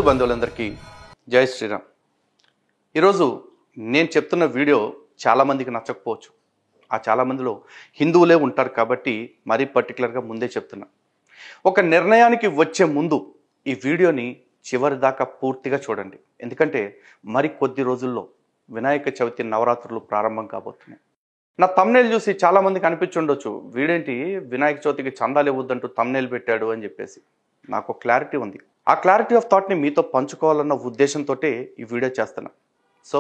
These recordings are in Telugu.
బంధువులందరికీ జై శ్రీరామ్. ఈరోజు నేను చెప్తున్న వీడియో చాలామందికి నచ్చకపోవచ్చు. ఆ చాలామందిలో హిందువులే ఉంటారు కాబట్టి మరీ పర్టికులర్గా ముందే చెప్తున్నా. ఒక నిర్ణయానికి వచ్చే ముందు ఈ వీడియోని చివరి దాకా పూర్తిగా చూడండి. ఎందుకంటే మరి కొద్ది రోజుల్లో వినాయక చవితి నవరాత్రులు ప్రారంభం కాబోతున్నాయి. నా తమ్నేల్ చూసి చాలామందికి అనిపించుండొచ్చు, వీడేంటి వినాయక చవితికి చందాలు ఇవ్వద్దంటూ తమ్నేల్ పెట్టాడు అని చెప్పేసి. నాకు క్లారిటీ ఉంది. ఆ క్లారిటీ ఆఫ్ థాట్ని మీతో పంచుకోవాలన్న ఉద్దేశంతో ఈ వీడియో చేస్తున్నా. సో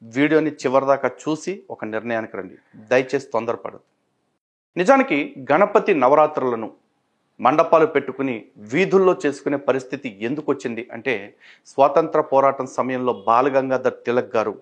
వీడియోని చివరిదాకా చూసి ఒక నిర్ణయానికి రండి, దయచేసి తొందరపడదు. నిజానికి గణపతి నవరాత్రులను మండపాలు పెట్టుకుని వీధుల్లో చేసుకునే పరిస్థితి ఎందుకు వచ్చింది అంటే, స్వాతంత్ర పోరాటం సమయంలో బాలగంగాధర్ తిలక్ గారు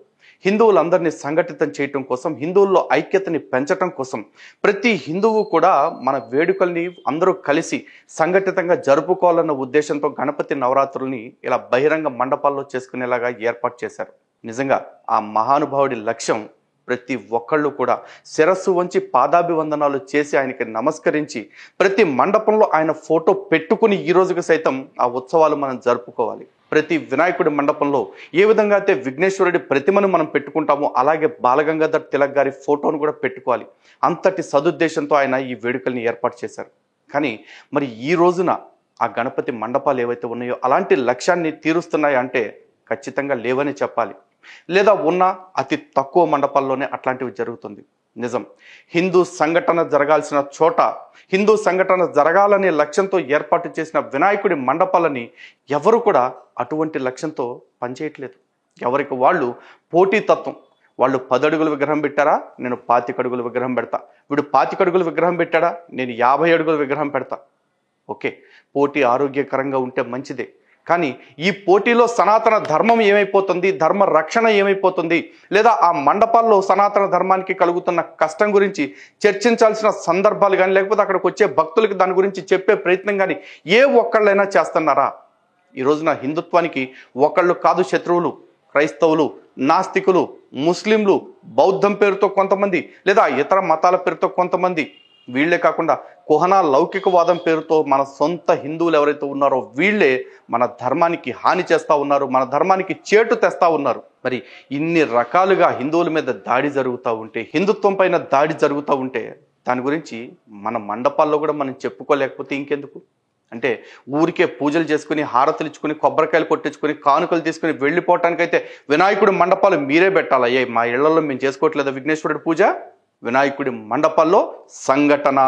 హిందువులందరినీ సంఘటితం చేయటం కోసం, హిందువుల్లో ఐక్యతని పెంచటం కోసం ప్రతి హిందువు కూడా మన వేడుకల్ని అందరూ కలిసి సంఘటితంగా జరుపుకోవాలన్న ఉద్దేశంతో గణపతి నవరాత్రుల్ని ఇలా బహిరంగ మండపాల్లో చేసుకునేలాగా ఏర్పాటు చేశారు. నిజంగా ఆ మహానుభావుడి లక్ష్యం ప్రతి ఒక్కళ్ళు కూడా శిరస్సు వంచి పాదాభివందనాలు చేసి ఆయనకి నమస్కరించి ప్రతి మండపంలో ఆయన ఫోటో పెట్టుకుని ఈ రోజుకి సైతం ఆ ఉత్సవాలు మనం జరుపుకోవాలి. ప్రతి వినాయకుడి మండపంలో ఏ విధంగా అయితే విఘ్నేశ్వరుడి ప్రతిమను మనం పెట్టుకుంటామో అలాగే బాలగంగాధర్ తిలక్ గారి ఫోటోను కూడా పెట్టుకోవాలి. అంతటి సదుద్దేశంతో ఆయన ఈ వేడుకల్ని ఏర్పాటు చేశారు. కానీ మరి ఈ రోజున ఆ గణపతి మండపాలు ఏవైతే ఉన్నాయో అలాంటి లక్ష్యాన్ని తీరుస్తున్నాయి అంటే ఖచ్చితంగా లేవని చెప్పాలి. లేదా ఉన్న అతి తక్కువ మండపాల్లోనే అట్లాంటివి జరుగుతుంది. నిజం, హిందూ సంఘటన జరగాల్సిన చోట హిందూ సంఘటన జరగాలనే లక్ష్యంతో ఏర్పాటు చేసిన వినాయకుడి మండపాలని ఎవరు కూడా అటువంటి లక్ష్యంతో పనిచేయట్లేదు. ఎవరికి వాళ్ళు పోటీతత్వం. వాళ్ళు 10 అడుగుల విగ్రహం పెట్టారా, నేను 25 అడుగుల విగ్రహం పెడతా. వీడు 25 అడుగుల విగ్రహం పెట్టాడా, నేను 50 అడుగుల విగ్రహం పెడతా. ఓకే, పోటీ ఆరోగ్యకరంగా ఉంటే మంచిదే. కానీ ఈ పోటీలో సనాతన ధర్మం ఏమైపోతుంది, ధర్మ రక్షణ ఏమైపోతుంది, లేదా ఆ మండపాల్లో సనాతన ధర్మానికి కలుగుతున్న కష్టం గురించి చర్చించాల్సిన సందర్భాలు కానీ, లేకపోతే అక్కడికి వచ్చే భక్తులకి దాని గురించి చెప్పే ప్రయత్నం కానీ ఏ ఒక్కళ్ళైనా చేస్తున్నారా? ఈ రోజున హిందుత్వానికి ఒకళ్ళు కాదు శత్రువులు. క్రైస్తవులు, నాస్తికులు, ముస్లింలు, బౌద్ధం పేరుతో కొంతమంది, లేదా ఇతర మతాల పేరుతో కొంతమంది, వీళ్లే కాకుండా కుహనా లౌకికవాదం పేరుతో మన సొంత హిందువులు ఎవరైతే ఉన్నారో వీళ్లే మన ధర్మానికి హాని చేస్తూ ఉన్నారు, మన ధర్మానికి చేటు తెస్తా ఉన్నారు. మరి ఇన్ని రకాలుగా హిందువుల మీద దాడి జరుగుతూ ఉంటే, హిందుత్వం పైన దాడి జరుగుతూ ఉంటే దాని గురించి మన మండపాల్లో కూడా మనం చెప్పుకోలేకపోతే ఇంకెందుకు? అంటే ఊరికే పూజలు చేసుకుని, హారతులు ఇచ్చుకుని, కొబ్బరికాయలు కొట్టించుకుని, కానుకలు తీసుకుని వెళ్ళిపోవటానికైతే వినాయకుడి మండపాలు మీరే పెట్టాలి. అయ్యే మా ఇళ్లలో మేము చేసుకోవట్లేదా విఘ్నేశ్వరుడి పూజ? వినాయకుడి మండపాల్లో సంఘటన,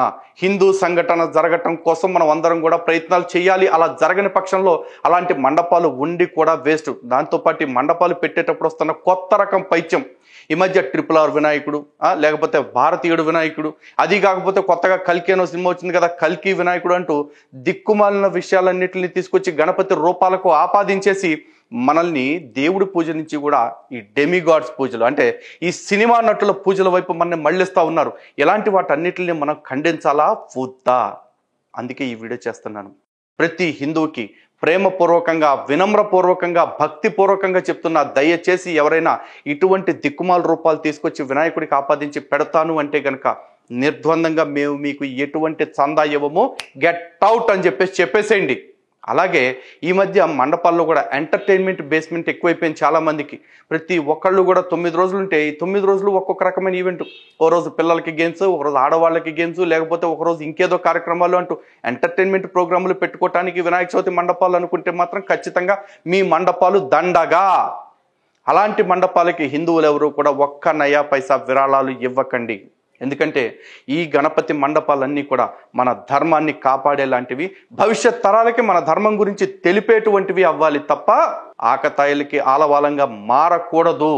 హిందూ సంఘటన జరగటం కోసం మనం అందరం కూడా ప్రయత్నాలు చేయాలి. అలా జరగని పక్షంలో అలాంటి మండపాలు ఉండి కూడా వేస్ట్. దాంతోపాటు మండపాలు పెట్టేటప్పుడు వస్తున్న కొత్త రకం పైత్యం, ఈ మధ్య RRR వినాయకుడు, లేకపోతే భారతీయుడు వినాయకుడు, అది కాకపోతే కొత్తగా కల్కి అనో సినిమా వచ్చింది కదా, కల్కి వినాయకుడు అంటూ దిక్కుమాలిన విషయాలన్నింటినీ తీసుకొచ్చి గణపతి రూపాలకు ఆపాదించేసి మనల్ని దేవుడి పూజ నుంచి కూడా ఈ డెమిగాడ్స్ పూజలు, అంటే ఈ సినిమా నటుల పూజల వైపు మనల్ని మళ్ళిస్తూ ఉన్నారు. ఇలాంటి వాటన్నిటిని మనం ఖండించాలా వద్దా? అందుకే ఈ వీడియో చేస్తున్నాను. ప్రతి హిందువుకి ప్రేమపూర్వకంగా, వినమ్రపూర్వకంగా, భక్తిపూర్వకంగా చెప్తున్నా, దయచేసి ఎవరైనా ఇటువంటి దిక్కుమాల రూపాలు తీసుకొచ్చి వినాయకుడికి ఆపాదించి పెడతాను అంటే గనక నిర్ద్వందంగా మేము మీకు ఎటువంటి చందా ఇవ్వమో, గెట్ అవుట్ అని చెప్పేసేయండి. అలాగే ఈ మధ్య మండపాల్లో కూడా ఎంటర్టైన్మెంట్ బేస్మెంట్ ఎక్కువైపోయింది చాలా మందికి. ప్రతి ఒక్కళ్ళు కూడా 9 రోజులు ఉంటే ఈ 9 రోజులు ఒక్కొక్క రకమైన ఈవెంట్. ఓ రోజు పిల్లలకి గేమ్స్, ఒకరోజు ఆడవాళ్ళకి గేమ్స్, లేకపోతే ఒకరోజు ఇంకేదో కార్యక్రమాలు అంటూ ఎంటర్టైన్మెంట్ ప్రోగ్రాములు పెట్టుకోవటానికి వినాయక చవితి మండపాలు అనుకుంటే మాత్రం ఖచ్చితంగా మీ మండపాలు దండగా. అలాంటి మండపాలకి హిందువులు ఎవరు కూడా ఒక్క నయా పైసా విరాళాలు ఇవ్వకండి. ఎందుకంటే ఈ గణపతి మండపాలన్నీ కూడా మన ధర్మాన్ని కాపాడేలాంటివి, భవిష్యత్ తరాలకి మన ధర్మం గురించి తెలిపేటువంటివి అవ్వాలి తప్ప ఆకతాయిలకి ఆలవాలంగా మారకూడదు.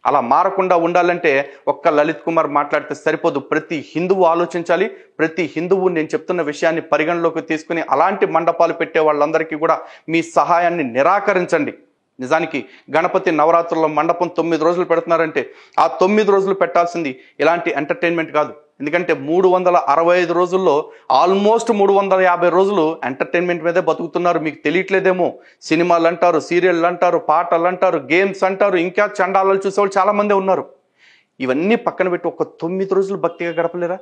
అలా మారకుండా ఉండాలంటే ఒక్క లలిత్ కుమార్ మాట్లాడితే సరిపోదు. ప్రతి హిందువు ఆలోచించాలి. ప్రతి హిందువు నేను చెప్తున్న విషయాన్ని పరిగణలోకి తీసుకుని అలాంటి మండపాలు పెట్టే వాళ్ళందరికీ కూడా మీ సహాయాన్ని నిరాకరించండి. నిజానికి గణపతి నవరాత్రుల్లో మండపం 9 రోజులు పెడుతున్నారంటే ఆ 9 రోజులు పెట్టాల్సింది ఇలాంటి ఎంటర్టైన్మెంట్ కాదు. ఎందుకంటే 365 రోజుల్లో ఆల్మోస్ట్ 350 రోజులు ఎంటర్టైన్మెంట్ మీదే బతుకుతున్నారు. మీకు తెలియట్లేదేమో. సినిమాలు అంటారు, సీరియళ్ళు అంటారు, పాటలు అంటారు, గేమ్స్ అంటారు, ఇంకా చండాలాలు చూసేవాళ్ళు చాలా మంది ఉన్నారు. ఇవన్నీ పక్కన పెట్టి ఒక 9 రోజులు భక్తిగా గడపలేరా?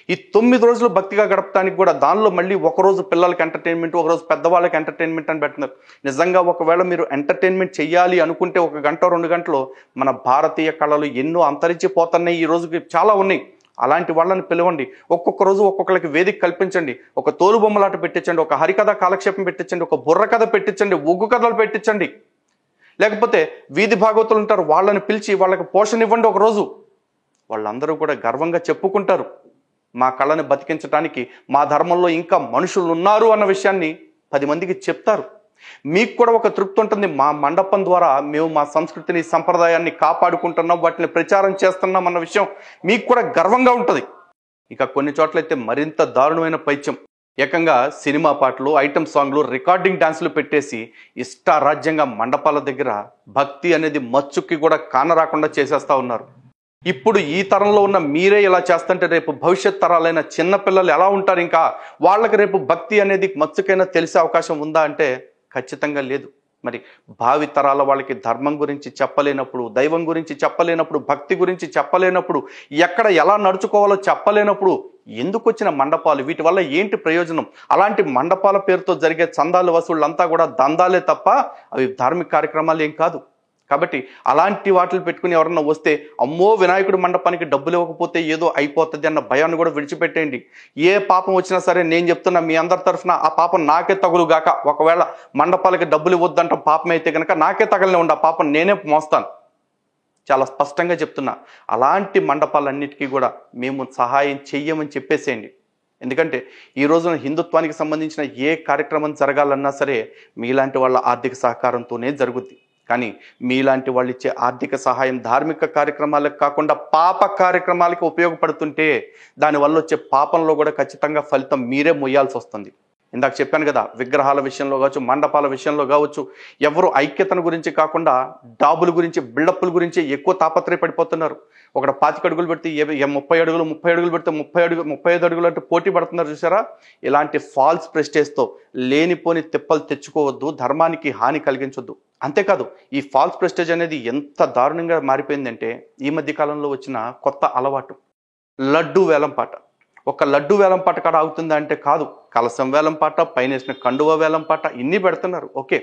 ఈ 9 రోజులు భక్తిగా గడపడానికి కూడా దానిలో మళ్ళీ ఒకరోజు పిల్లలకి ఎంటర్టైన్మెంట్, ఒకరోజు పెద్దవాళ్ళకి ఎంటర్టైన్మెంట్ అని పెడుతున్నారు. నిజంగా ఒకవేళ మీరు ఎంటర్టైన్మెంట్ చెయ్యాలి అనుకుంటే 1 గంట 2 గంటలో మన భారతీయ కళలు ఎన్నో అంతరించిపోతున్నాయి. ఈ రోజుకి చాలా ఉన్నాయి. అలాంటి వాళ్ళని పిలవండి. ఒక్కొక్క రోజు ఒక్కొక్కరికి వేదిక కల్పించండి. ఒక తోలుబొమ్మలాట పెట్టించండి, ఒక హరికథ కాలక్షేపం పెట్టించండి, ఒక బుర్ర కథ పెట్టించండి, ఒగ్గు కథలు పెట్టించండి. లేకపోతే వీధి భాగవతులు ఉంటారు, వాళ్ళని పిలిచి వాళ్ళకి పోషణ ఇవ్వండి. ఒక రోజు వాళ్ళందరూ కూడా గర్వంగా చెప్పుకుంటారు, మా కళని బతికించడానికి మా ధర్మంలో ఇంకా మనుషులు ఉన్నారు అన్న విషయాన్ని 10 మందికి చెప్తారు. మీకు కూడా ఒక తృప్తి ఉంటుంది, మా మండపం ద్వారా మేము మా సంస్కృతిని సంప్రదాయాన్ని కాపాడుకుంటున్నాం, వాటిని ప్రచారం చేస్తున్నాం అన్న విషయం మీకు కూడా గర్వంగా ఉంటుంది. ఇక కొన్ని చోట్లయితే మరింత దారుణమైన పైత్యం, ఏకంగా సినిమా పాటలు, ఐటమ్ సాంగ్లు, రికార్డింగ్ డాన్సులు పెట్టేసి ఇష్టారాజ్యంగా మండపాల దగ్గర భక్తి అనేది మచ్చుక్కి కూడా కానరాకుండా చేసేస్తా ఉన్నారు. ఇప్పుడు ఈ తరంలో ఉన్న మీరే ఇలా చేస్తుంటే రేపు భవిష్యత్ తరాలైన చిన్నపిల్లలు ఎలా ఉంటారు? ఇంకా వాళ్ళకి రేపు భక్తి అనేది మచ్చుకైనా తెలిసే అవకాశం ఉందా అంటే ఖచ్చితంగా లేదు. మరి భావి తరాల వాళ్ళకి ధర్మం గురించి చెప్పలేనప్పుడు, దైవం గురించి చెప్పలేనప్పుడు, భక్తి గురించి చెప్పలేనప్పుడు, ఎక్కడ ఎలా నడుచుకోవాలో చెప్పలేనప్పుడు ఎందుకు వచ్చిన మండపాలు? వీటి వల్ల ఏంటి ప్రయోజనం? అలాంటి మండపాల పేరుతో జరిగే చందాలు వసూళ్ళంతా కూడా దందాలే తప్ప అవి ధార్మిక కార్యక్రమాలు ఏం కాదు. కాబట్టి అలాంటి వాటిని పెట్టుకుని ఎవరన్నా వస్తే అమ్మో వినాయకుడి మండపానికి డబ్బులు ఇవ్వకపోతే ఏదో అయిపోతుంది అన్న భయాన్ని కూడా విడిచిపెట్టేయండి. ఏ పాపం వచ్చినా సరే నేను చెప్తున్నా మీ అందరి తరఫున ఆ పాపం నాకే తగులుగాక. ఒకవేళ మండపాలకి డబ్బులు ఇవ్వద్దంట పాపం అయితే కనుక నాకే తగలనే ఉండి ఆ పాపం నేనే మోస్తాను. చాలా స్పష్టంగా చెప్తున్నా, అలాంటి మండపాలన్నిటికీ కూడా మేము సహాయం చెయ్యమని చెప్పేసేయండి. ఎందుకంటే ఈ రోజున హిందుత్వానికి సంబంధించిన ఏ కార్యక్రమం జరగాలన్నా సరే మీలాంటి వాళ్ళ ఆర్థిక సహకారంతోనే జరుగుద్ది. కానీ మీలాంటి వాళ్ళు ఇచ్చే ఆర్థిక సహాయం ధార్మిక కార్యక్రమాలకు కాకుండా పాప కార్యక్రమాలకు ఉపయోగపడుతుంటే దానివల్ల వచ్చే పాపంలో కూడా ఖచ్చితంగా ఫలితం మీరే మొయ్యాల్సి వస్తుంది. ఇందాక చెప్పాను కదా, విగ్రహాల విషయంలో కావచ్చు, మండపాల విషయంలో కావచ్చు, ఎవరు ఐక్యతను గురించి కాకుండా డాబుల గురించి, బిల్డప్పుల గురించి ఎక్కువ తాపత్రయపడిపోతున్నారు. ఒకటి 25 అడుగులు పెడితే 30 అడుగులు, 30 అడుగులు పెడితే 35 అడుగులు అంటే పోటీ పడుతున్నారు చూసారా? ఇలాంటి ఫాల్స్ ప్రెస్టేజ్తో లేనిపోని తిప్పలు తెచ్చుకోవద్దు, ధర్మానికి హాని కలిగించొద్దు. అంతేకాదు ఈ ఫాల్స్ ప్రెస్టేజ్ అనేది ఎంత దారుణంగా మారిపోయిందంటే ఈ మధ్య కాలంలో వచ్చిన కొత్త అలవాటు లడ్డు వేలం పాట. ఒక లడ్డు వేలం పాట కాడ ఆగుతుందా అంటే కాదు, కలసం వేలం పాట, పైన కండువ వేలం పాట, ఇన్ని పెడుతున్నారు. ఓకే,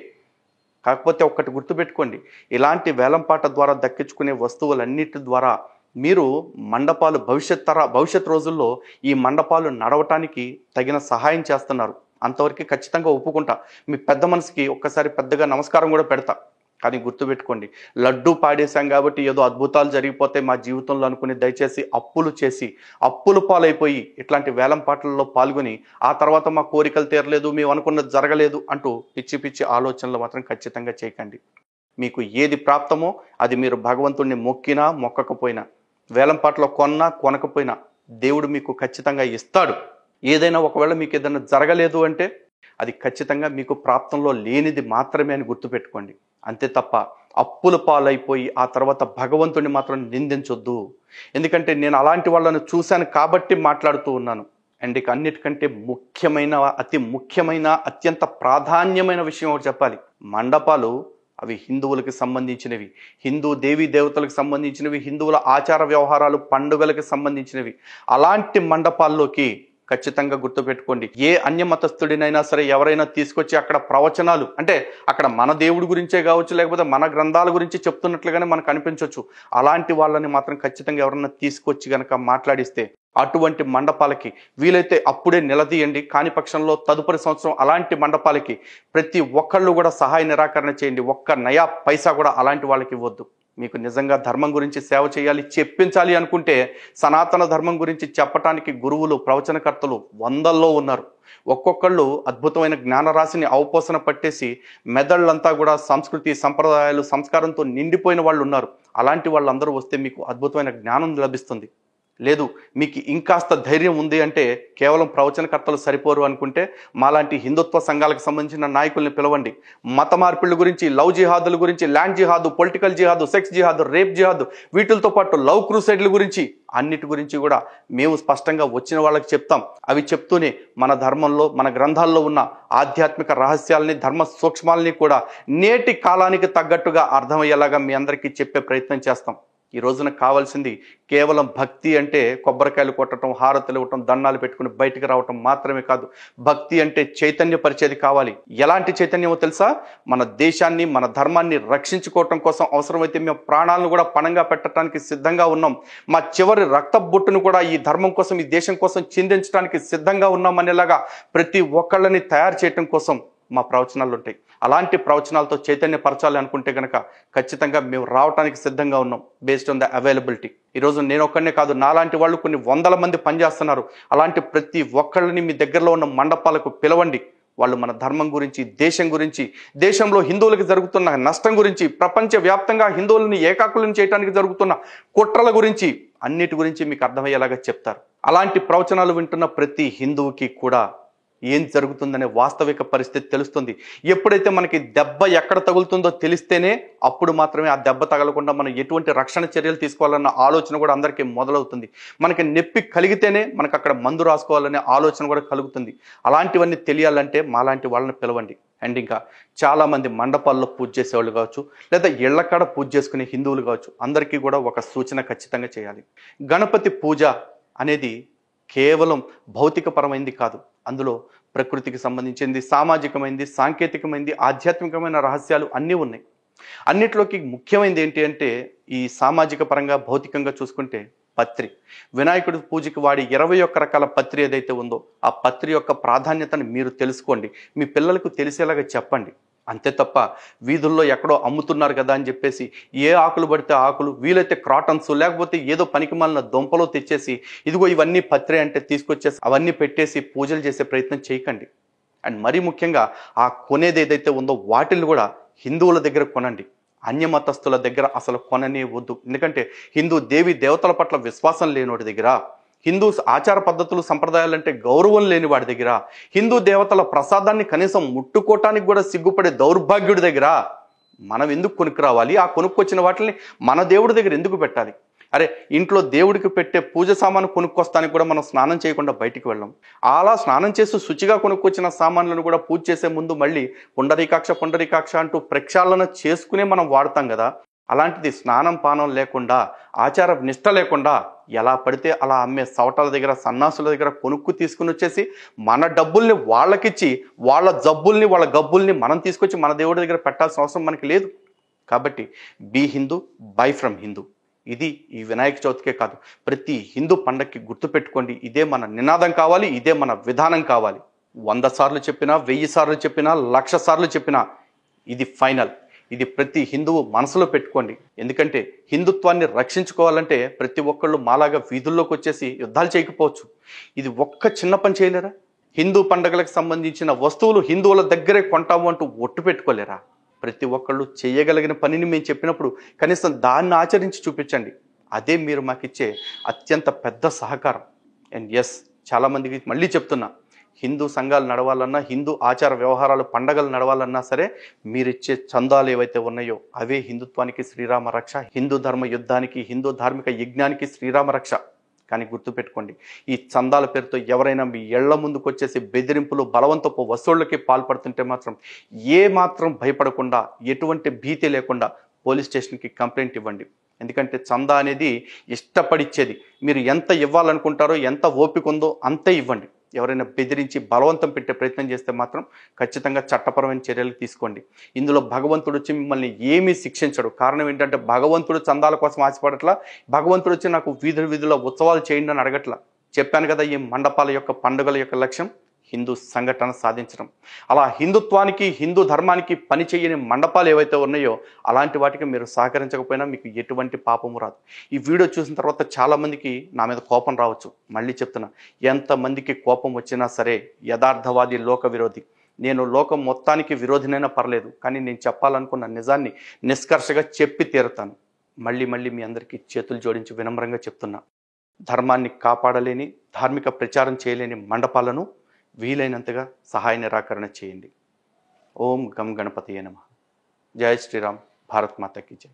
కాకపోతే ఒక్కటి గుర్తుపెట్టుకోండి, ఇలాంటి వేలం పాట ద్వారా దక్కించుకునే వస్తువులన్నిటి ద్వారా మీరు మండపాలు భవిష్యత్ రోజుల్లో ఈ మండపాలు నడవటానికి తగిన సహాయం చేస్తున్నారు. అంతవరకు ఖచ్చితంగా ఒప్పుకుంటా. మీ పెద్ద మనసుకి ఒక్కసారి పెద్దగా నమస్కారం కూడా పెడతా. కానీ గుర్తుపెట్టుకోండి, లడ్డూ పాడేశాం కాబట్టి ఏదో అద్భుతాలు జరిగిపోతే మా జీవితంలో అనుకుని దయచేసి అప్పులు చేసి అప్పులు పాలైపోయి ఇట్లాంటి వేలం పాటల్లో పాల్గొని ఆ తర్వాత మా కోరికలు తీరలేదు, మేము అనుకున్నది జరగలేదు అంటూ పిచ్చి పిచ్చి ఆలోచనలు మాత్రం ఖచ్చితంగా చేయకండి. మీకు ఏది ప్రాప్తమో అది మీరు భగవంతుడిని మొక్కినా మొక్కకపోయినా, వేలం పాటలో కొన్నా కొనకపోయినా దేవుడు మీకు ఖచ్చితంగా ఇస్తాడు. ఏదైనా ఒకవేళ మీకు ఏదైనా జరగలేదు అంటే అది ఖచ్చితంగా మీకు ప్రాప్తంలో లేనిది మాత్రమే అని గుర్తుపెట్టుకోండి. అంతే తప్ప అప్పుల పాలైపోయి ఆ తర్వాత భగవంతుడిని మాత్రం నిందించొద్దు. ఎందుకంటే నేను అలాంటి వాళ్ళను చూశాను కాబట్టి మాట్లాడుతూ ఉన్నాను. అండ్ ఇక అన్నిటికంటే అతి ముఖ్యమైన అత్యంత ప్రాధాన్యమైన విషయం ఒకటి చెప్పాలి. మండపాలు అవి హిందువులకు సంబంధించినవి, హిందూ దేవీ దేవతలకు సంబంధించినవి, హిందువుల ఆచార వ్యవహారాలు పండుగలకు సంబంధించినవి. అలాంటి మండపాల్లోకి ఖచ్చితంగా గుర్తుపెట్టుకోండి, ఏ అన్యమతస్థుడినైనా సరే ఎవరైనా తీసుకొచ్చి అక్కడ ప్రవచనాలు అంటే అక్కడ మన దేవుడి గురించే కావచ్చు, లేకపోతే మన గ్రంథాల గురించి చెప్తున్నట్లుగానే మనకు అనిపించవచ్చు. అలాంటి వాళ్ళని మాత్రం ఖచ్చితంగా ఎవరన్నా తీసుకొచ్చి గనక మాట్లాడిస్తే అటువంటి మండపాలకి వీలైతే అప్పుడే నిలదీయండి. కాని పక్షంలో తదుపరి సంవత్సరం అలాంటి మండపాలకి ప్రతి ఒక్కళ్ళు కూడా సహాయ నిరాకరణ చేయండి. ఒక్క నయా పైసా కూడా అలాంటి వాళ్ళకి ఇవ్వద్దు. మీకు నిజంగా ధర్మం గురించి సేవ చేయాలి, చెప్పించాలి అనుకుంటే సనాతన ధర్మం గురించి చెప్పటానికి గురువులు, ప్రవచనకర్తలు వందల్లో ఉన్నారు. ఒక్కొక్కళ్ళు అద్భుతమైన జ్ఞానరాశిని అవపోసన పట్టేసి మెదళ్ళంతా కూడా సంస్కృతి, సంప్రదాయాలు, సంస్కారంతో నిండిపోయిన వాళ్ళు ఉన్నారు. అలాంటి వాళ్ళందరూ వస్తే మీకు అద్భుతమైన జ్ఞానం లభిస్తుంది. లేదు మీకు ఇంకాస్త ధైర్యం ఉంది అంటే కేవలం ప్రవచనకర్తలు సరిపోరు అనుకుంటే మాలాంటి హిందుత్వ సంఘాలకు సంబంధించిన నాయకుల్ని పిలవండి. మత మార్పిళ్ళ గురించి, లవ్ జిహాదుల గురించి, ల్యాండ్ జిహాదు, పొలిటికల్ జిహాదు, సెక్స్ జిహాదు, రేప్ జిహాదు, వీటితో పాటు లవ్ క్రూసైడ్ల గురించి అన్నిటి గురించి కూడా మేము స్పష్టంగా వచ్చిన వాళ్ళకి చెప్తాం. అవి చెప్తూనే మన ధర్మంలో, మన గ్రంథాల్లో ఉన్న ఆధ్యాత్మిక రహస్యాలని, ధర్మ సూక్ష్మాలని కూడా నేటి కాలానికి తగ్గట్టుగా అర్థమయ్యేలాగా మీ అందరికీ చెప్పే ప్రయత్నం చేస్తాం. ఈ రోజున కావాల్సింది కేవలం భక్తి అంటే కొబ్బరికాయలు కొట్టడం, హారతులు ఇవ్వటం, దండాలు పెట్టుకుని బయటకు రావటం మాత్రమే కాదు. భక్తి అంటే చైతన్యపరిచేది కావాలి. ఎలాంటి చైతన్యమో తెలుసా? మన దేశాన్ని, మన ధర్మాన్ని రక్షించుకోవటం కోసం అవసరమైతే మేము ప్రాణాలను కూడా పణంగా పెట్టడానికి సిద్ధంగా ఉన్నాం. మా చివరి రక్త బొట్టును కూడా ఈ ధర్మం కోసం, ఈ దేశం కోసం చిందించడానికి సిద్ధంగా ఉన్నాం అనేలాగా ప్రతి ఒక్కళ్ళని తయారు చేయటం కోసం మా ప్రవచనాలు ఉంటాయి. అలాంటి ప్రవచనాలతో చైతన్యపరచాలి అనుకుంటే కనుక ఖచ్చితంగా మేము రావడానికి సిద్ధంగా ఉన్నాం, బేస్డ్ ఆన్ ద అవైలబిలిటీ. ఈరోజు నేను ఒక్కడనే కాదు, నాలాంటి వాళ్ళు కొన్ని వందల మంది పనిచేస్తున్నారు. అలాంటి ప్రతి ఒక్కళ్ళని మీ దగ్గరలో ఉన్న మండపాలకు పిలవండి. వాళ్ళు మన ధర్మం గురించి, దేశం గురించి, దేశంలో హిందువులకు జరుగుతున్న నష్టం గురించి, ప్రపంచవ్యాప్తంగా హిందువులని ఏకాకులను చేయడానికి జరుగుతున్న కుట్రల గురించి, అన్నిటి గురించి మీకు అర్థమయ్యేలాగా చెప్తారు. అలాంటి ప్రవచనాలు వింటున్న ప్రతి హిందువుకి కూడా ఏం జరుగుతుందనే వాస్తవిక పరిస్థితి తెలుస్తుంది. ఎప్పుడైతే మనకి దెబ్బ ఎక్కడ తగులుతుందో తెలిస్తేనే అప్పుడు మాత్రమే ఆ దెబ్బ తగలకుండా మనం ఎటువంటి రక్షణ చర్యలు తీసుకోవాలన్న ఆలోచన కూడా అందరికీ మొదలవుతుంది. మనకి నొప్పి కలిగితేనే మనకు అక్కడ మందు రాసుకోవాలనే ఆలోచన కూడా కలుగుతుంది. అలాంటివన్నీ తెలియాలంటే మాలాంటి వాళ్ళని పిలవండి. అండ్ ఇంకా చాలామంది మండపాల్లో పూజ చేసేవాళ్ళు కావచ్చు, లేదా ఇళ్లకాడ పూజ చేసుకునే హిందువులు కావచ్చు, అందరికీ కూడా ఒక సూచన ఖచ్చితంగా చేయాలి. గణపతి పూజ అనేది కేవలం భౌతికపరమైంది కాదు. అందులో ప్రకృతికి సంబంధించింది, సామాజికమైంది, సాంకేతికమైంది, ఆధ్యాత్మికమైన రహస్యాలు అన్నీ ఉన్నాయి. అన్నిట్లోకి ముఖ్యమైనది ఏంటి అంటే, ఈ సామాజిక పరంగా భౌతికంగా చూసుకుంటే పత్రి. వినాయకుడి పూజకి వాడి 21 రకాల పత్రి ఏదైతే ఉందో ఆ పత్రి యొక్క ప్రాధాన్యతను మీరు తెలుసుకోండి, మీ పిల్లలకు తెలిసేలాగా చెప్పండి. అంతే తప్ప వీధుల్లో ఎక్కడో అమ్ముతున్నారు కదా అని చెప్పేసి ఏ ఆకులు పడితే ఆకులు, వీలైతే క్రాటన్స్, లేకపోతే ఏదో పనికిమాలిన దుంపలో తెచ్చేసి ఇదిగో ఇవన్నీ పత్రి అంటే తీసుకొచ్చేసి అవన్నీ పెట్టేసి పూజలు చేసే ప్రయత్నం చేయకండి. అండ్ మరీ ముఖ్యంగా ఆ కొనేది ఏదైతే ఉందో వాటిని కూడా హిందువుల దగ్గర కొనండి. అన్యమతస్థుల దగ్గర అసలు కొననే వద్దు. ఎందుకంటే హిందూ దేవి దేవతల పట్ల విశ్వాసం లేనివాడి దగ్గర, హిందూ ఆచార పద్ధతులు సంప్రదాయాలంటే గౌరవం లేని వాడి దగ్గర, హిందూ దేవతల ప్రసాదాన్ని కనీసం ముట్టుకోవటానికి కూడా సిగ్గుపడే దౌర్భాగ్యుడి దగ్గర మనం ఎందుకు కొనుక్కురావాలి? ఆ కొనుక్కొచ్చిన వాటిని మన దేవుడి దగ్గర ఎందుకు పెట్టాలి? అరే, ఇంట్లో దేవుడికి పెట్టే పూజ సామాను కొనుక్కొస్తానికి కూడా మనం స్నానం చేయకుండా బయటికి వెళ్ళాం. అలా స్నానం చేసి శుచిగా కొనుక్కొచ్చిన సామాన్లను కూడా పూజ చేసే ముందు మళ్ళీ పుండరీకాక్ష అంటూ ప్రక్షాళన చేసుకునే మనం వాడతాం కదా. అలాంటిది స్నానం పానం లేకుండా, ఆచార నిష్ట లేకుండా ఎలా పడితే అలా అమ్మే సవటాల దగ్గర, సన్నాసుల దగ్గర కొనుక్కు తీసుకుని వచ్చేసి మన డబ్బుల్ని వాళ్ళకిచ్చి వాళ్ళ జబ్బుల్ని, వాళ్ళ గబ్బుల్ని మనం తీసుకొచ్చి మన దేవుడి దగ్గర పెట్టాల్సిన అవసరం మనకి లేదు. కాబట్టి be Hindu, by from Hindu. ఇది ఈ వినాయక చవితికే కాదు, ప్రతి హిందూ పండగకి గుర్తుపెట్టుకోండి. ఇదే మన నినాదం కావాలి, ఇదే మన విధానం కావాలి. 100 సార్లు చెప్పినా, 1000 సార్లు చెప్పినా, 1,00,000 సార్లు చెప్పినా ఇది ఫైనల్. ఇది ప్రతి హిందువు మనసులో పెట్టుకోండి. ఎందుకంటే హిందుత్వాన్ని రక్షించుకోవాలంటే ప్రతి ఒక్కళ్ళు మాలాగా వీధుల్లోకి వచ్చేసి యుద్ధాలు చేయకపోవచ్చు. ఇది ఒక్క చిన్న పని చేయలేరా? హిందూ పండుగలకు సంబంధించిన వస్తువులు హిందువుల దగ్గరే కొంటాము అంటూ ఒట్టు పెట్టుకోలేరా? ప్రతి ఒక్కళ్ళు చేయగలిగిన పనిని మేము చెప్పినప్పుడు కనీసం దాన్ని ఆచరించి చూపించండి. అదే మీరు మాకిచ్చే అత్యంత పెద్ద సహకారం. అండ్ ఎస్, చాలామందికి మళ్ళీ చెప్తున్నా, హిందూ సంఘాలు నడవాలన్నా, హిందూ ఆచార వ్యవహారాలు, పండగలు నడవాలన్నా సరే మీరిచ్చే చందాలు ఏవైతే ఉన్నాయో అవే హిందుత్వానికి శ్రీరామ రక్ష, హిందూ ధర్మ యుద్ధానికి, హిందూ ధార్మిక యజ్ఞానికి శ్రీరామ రక్ష. కానీ గుర్తుపెట్టుకోండి, ఈ చందాల పేరుతో ఎవరైనా మీ ఇళ్ల ముందుకు వచ్చేసి బెదిరింపులు, బలవంతపు వసూళ్లకి పాల్పడుతుంటే మాత్రం ఏ మాత్రం భయపడకుండా, ఎటువంటి భీతి లేకుండా పోలీస్ స్టేషన్కి కంప్లైంట్ ఇవ్వండి. ఎందుకంటే చందా అనేది ఇష్టపడిచ్చేది. మీరు ఎంత ఇవ్వాలనుకుంటారో, ఎంత ఓపిక ఉందో అంతే ఇవ్వండి. ఎవరైనా బెదిరించి బలవంతం పెట్టే ప్రయత్నం చేస్తే మాత్రం ఖచ్చితంగా చట్టపరమైన చర్యలు తీసుకోండి. ఇందులో భగవంతుడు వచ్చి మిమ్మల్ని ఏమీ శిక్షించడు. కారణం ఏంటంటే భగవంతుడు చందాల కోసం ఆశపడట్లా, భగవంతుడు వచ్చి నాకు వీధుల ఉత్సవాలు చేయండి అని అడగట్లా. చెప్పాను కదా, ఈ మండపాల యొక్క పండుగల యొక్క లక్ష్యం హిందూ సంఘటన సాధించడం. అలా హిందుత్వానికి, హిందూ ధర్మానికి పని చేయని మండపాలు ఏవైతే ఉన్నాయో అలాంటి వాటికి మీరు సహకరించకపోయినా మీకు ఎటువంటి పాపము రాదు. ఈ వీడియో చూసిన తర్వాత చాలామందికి నా మీద కోపం రావచ్చు. మళ్ళీ చెప్తున్నా, ఎంతమందికి కోపం వచ్చినా సరే యథార్థవాది, లోక విరోధి. నేను లోకం మొత్తానికి విరోధినైనా పర్లేదు, కానీ నేను చెప్పాలనుకున్న నిజాన్ని నిష్కర్షగా చెప్పి తీరుతాను. మళ్ళీ మీ అందరికీ చేతులు జోడించి వినమ్రంగా చెప్తున్నా, ధర్మాన్ని కాపాడలేని, ధార్మిక ప్రచారం చేయలేని మండపాలను వీలైనంతగా సహాయ నిరాకరణ చేయండి. ఓం గం గణపతియే నమః. జై శ్రీరామ్. భారత్ మాతా కీ జై.